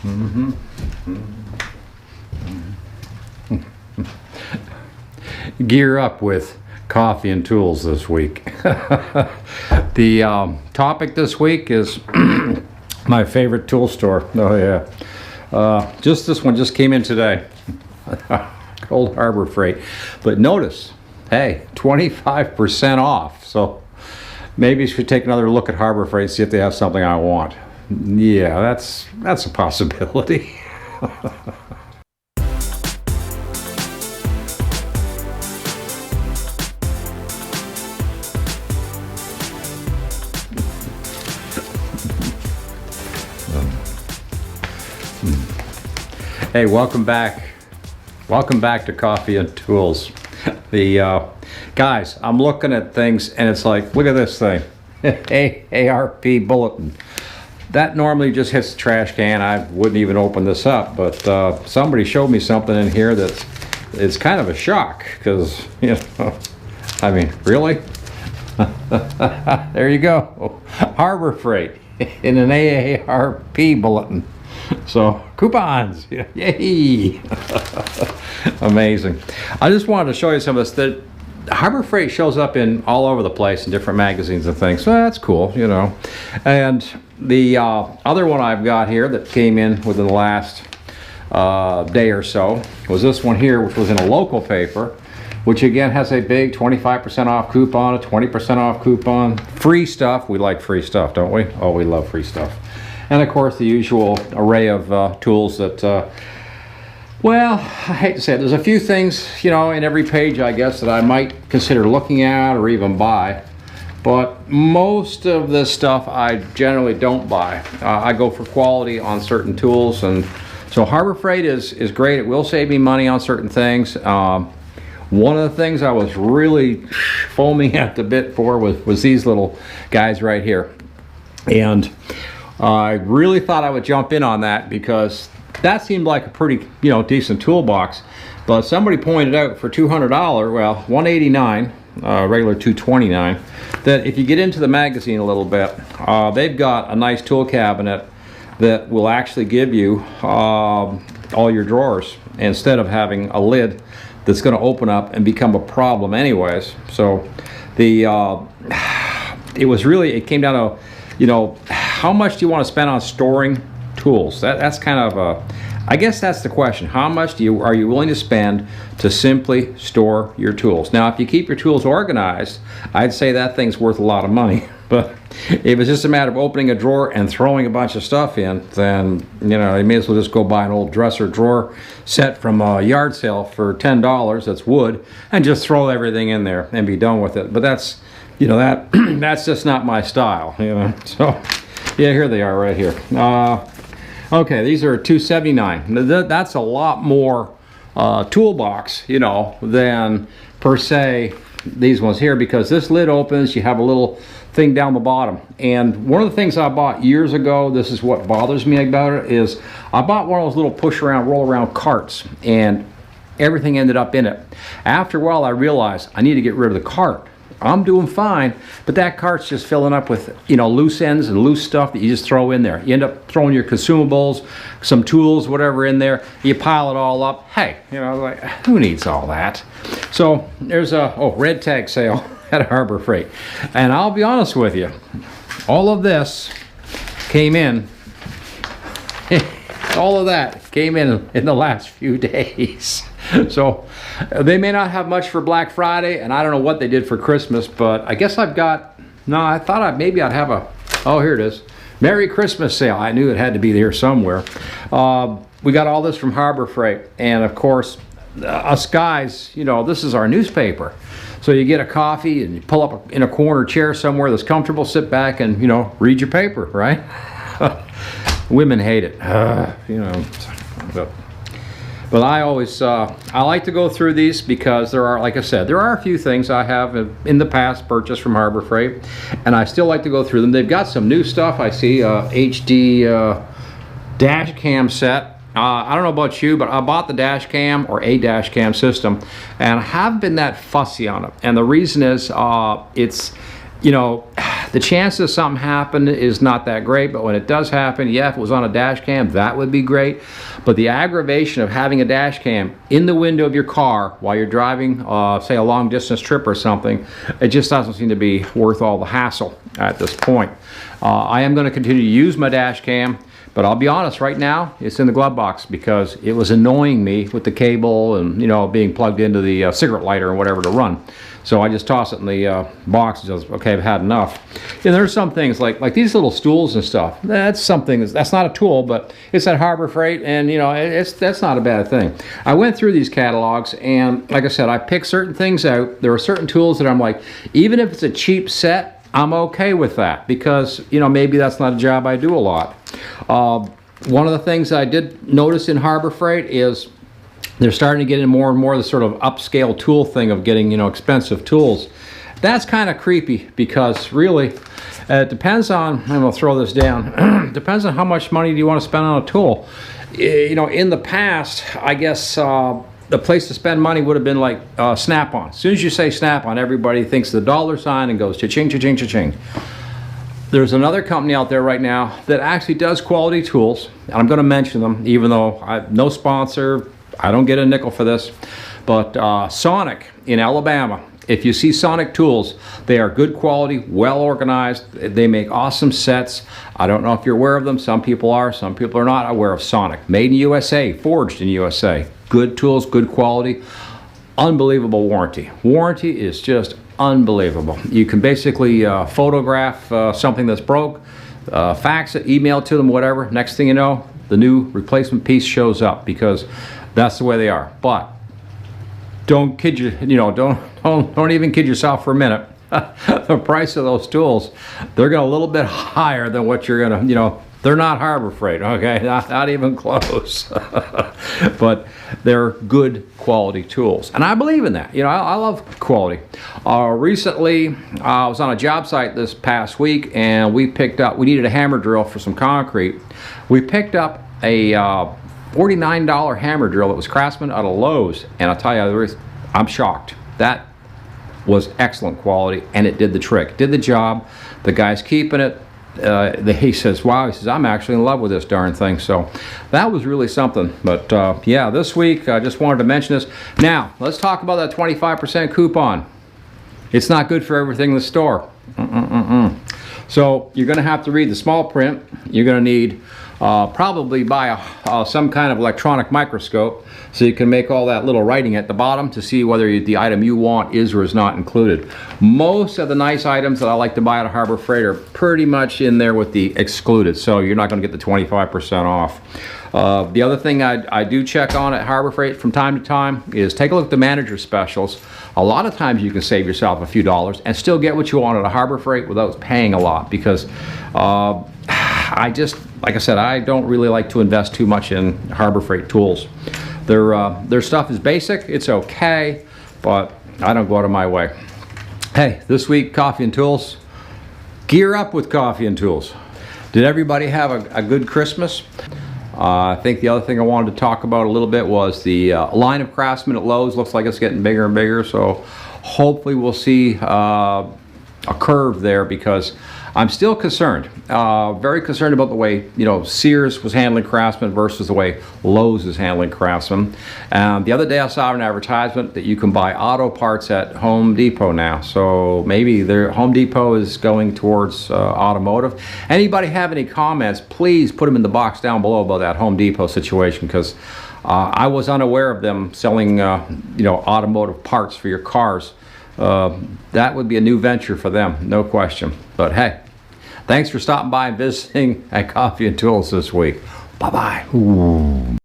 Mm-hmm. Gear up with coffee and tools this week. The topic this week is my favorite tool store. Oh yeah. Just this one just came in today. Old Harbor Freight. But notice, hey, 25% off. So maybe you should take another look at Harbor Freight, see if they have something I want. Yeah, that's a possibility. Hey, welcome back. Welcome back to Coffee and Tools. The guys, I'm looking at things and it's like, look at this thing. ARP bulletin. That normally just hits the trash can. I wouldn't even open this up, but somebody showed me something in here it's kind of a shock because, you know, I mean, really? There you go. Harbor Freight in an AARP bulletin. So coupons, yay! Amazing. I just wanted to show you some of this. That Harbor Freight shows up in all over the place in different magazines and things. So that's cool, you know. And the other one I've got here that came in within the last day or so was this one here, which was in a local paper, which again has a big 25% off coupon, a 20% off coupon, free stuff. We like free stuff, don't we? Oh, we love free stuff. And of course the usual array of tools that, well, I hate to say it, there's a few things, you know, in every page I guess that I might consider looking at or even buy. But most of this stuff I generally don't buy. I go for quality on certain tools, and so Harbor Freight is great. It will save me money on certain things. One of the things I was really foaming at the bit for was these little guys right here. And I really thought I would jump in on that because that seemed like a pretty, you know, decent toolbox. But somebody pointed out for $200, well, $189, regular $229, that if you get into the magazine a little bit, they've got a nice tool cabinet that will actually give you all your drawers instead of having a lid that's going to open up and become a problem anyways. So the it came down to, you know, how much do you want to spend on storing tools? That's kind of I guess that's the question. How much are you willing to spend to simply store your tools? Now, if you keep your tools organized, I'd say that thing's worth a lot of money. But if it's just a matter of opening a drawer and throwing a bunch of stuff in, then, you know, you may as well just go buy an old dresser drawer set from a yard sale for $10, that's wood, and just throw everything in there and be done with it. But that's, you know, that's just not my style, you know. So yeah, here they are right here. Okay, these are $279. That's a lot more toolbox, you know, than per se these ones here, because this lid opens, you have a little thing down the bottom. And one of the things I bought years ago, this is what bothers me about it, is I bought one of those little push around, roll around carts, and everything ended up in it. After a while I realized I need to get rid of the cart. I'm doing fine, but that cart's just filling up with, you know, loose ends and loose stuff that you just throw in there. You end up throwing your consumables, some tools, whatever in there. You pile it all up. Hey, you know, like, who needs all that? So there's a red tag sale at Harbor Freight. And I'll be honest with you, all of this came in, all of that came in the last few days. So they may not have much for Black Friday, and I don't know what they did for Christmas, but I guess I've got, no, I thought maybe I'd have a, oh, here it is. Merry Christmas sale. I knew it had to be there somewhere. We got all this from Harbor Freight, and of course, us guys, you know, this is our newspaper. So you get a coffee and you pull up in a corner chair somewhere that's comfortable, sit back and, you know, read your paper, right? Women hate it, you know. But I always, I like to go through these because there are, like I said, there are a few things I have in the past purchased from Harbor Freight, and I still like to go through them. They've got some new stuff. I see HD dash cam set. I don't know about you, but I bought the dash cam or a dash cam system, and I haven't been that fussy on it. And the reason is, it's, you know, The chances of something happen is not that great, but when it does happen, yeah, if it was on a dash cam, that would be great. But the aggravation of having a dash cam in the window of your car while you're driving, say a long distance trip or something, it just doesn't seem to be worth all the hassle at this point. I am going to continue to use my dash cam, but I'll be honest, right now it's in the glove box because it was annoying me with the cable and, you know, being plugged into the cigarette lighter or whatever to run. So I just toss it in the box and says, okay, I've had enough. And there's some things like these little stools and stuff. That's something that's not a tool, but it's at Harbor Freight, and you know, that's not a bad thing. I went through these catalogs, and like I said, I picked certain things out. There are certain tools that I'm like, even if it's a cheap set, I'm okay with that because, you know, maybe that's not a job I do a lot. One of the things I did notice in Harbor Freight is they're starting to get in more and more the sort of upscale tool thing of getting, you know, expensive tools. That's kind of creepy because really it depends on, I'm going to throw this down, depends on how much money do you want to spend on a tool. You know, in the past, I guess the place to spend money would have been like Snap-on. As soon as you say Snap-on, everybody thinks the dollar sign and goes cha-ching, cha-ching, cha-ching. There's another company out there right now that actually does quality tools, and I'm going to mention them, even though no sponsor, I don't get a nickel for this, but Sonic in Alabama. If you see Sonic tools, they are good quality, well organized. They make awesome sets. I don't know if you're aware of them. Some people are, some people are not aware of Sonic. Made in USA, forged in USA. Good tools, good quality, unbelievable warranty. Warranty is just unbelievable. You can basically photograph something that's broke, fax it, email it to them, whatever. Next thing you know, the new replacement piece shows up because that's the way they are. But don't kid you, don't even kid yourself for a minute. The price of those tools, they're going a little bit higher than what you're going to, they're not Harbor Freight, okay? Not even close. But they're good quality tools. And I believe in that. You know, I love quality. Recently, I was on a job site this past week, and we needed a hammer drill for some concrete. We picked up a $49 hammer drill that was Craftsman out of Lowe's. And I'll tell you, I'm shocked. That was excellent quality, and it did the trick. Did the job. The guy's keeping it. He says, wow, he says, I'm actually in love with this darn thing. So that was really something. But yeah, this week I just wanted to mention this. Now let's talk about that 25% coupon. It's not good for everything in the store. So you're going to have to read the small print. You're going to need probably buy some kind of electronic microscope so you can make all that little writing at the bottom to see whether the item you want is or is not included. Most of the nice items that I like to buy at Harbor Freight are pretty much in there with the excluded, so you're not going to get the 25% off. The other thing I do check on at Harbor Freight from time to time is take a look at the manager specials. A lot of times you can save yourself a few dollars and still get what you want at a Harbor Freight without paying a lot, because like I said, I don't really like to invest too much in Harbor Freight tools. Their stuff is basic, it's okay, but I don't go out of my way. Hey, this week, Coffee and Tools. Gear up with Coffee and Tools. Did everybody have a good Christmas? I think the other thing I wanted to talk about a little bit was the line of Craftsman at Lowe's. Looks like it's getting bigger and bigger, so hopefully we'll see a curve there, because I'm still concerned, very concerned about the way, Sears was handling Craftsman versus the way Lowe's is handling Craftsman. The other day I saw an advertisement that you can buy auto parts at Home Depot now. So maybe Home Depot is going towards automotive. Anybody have any comments, please put them in the box down below about that Home Depot situation, because I was unaware of them selling, automotive parts for your cars. That would be a new venture for them, no question. But hey, thanks for stopping by and visiting at Coffee and Tools this week. Bye-bye.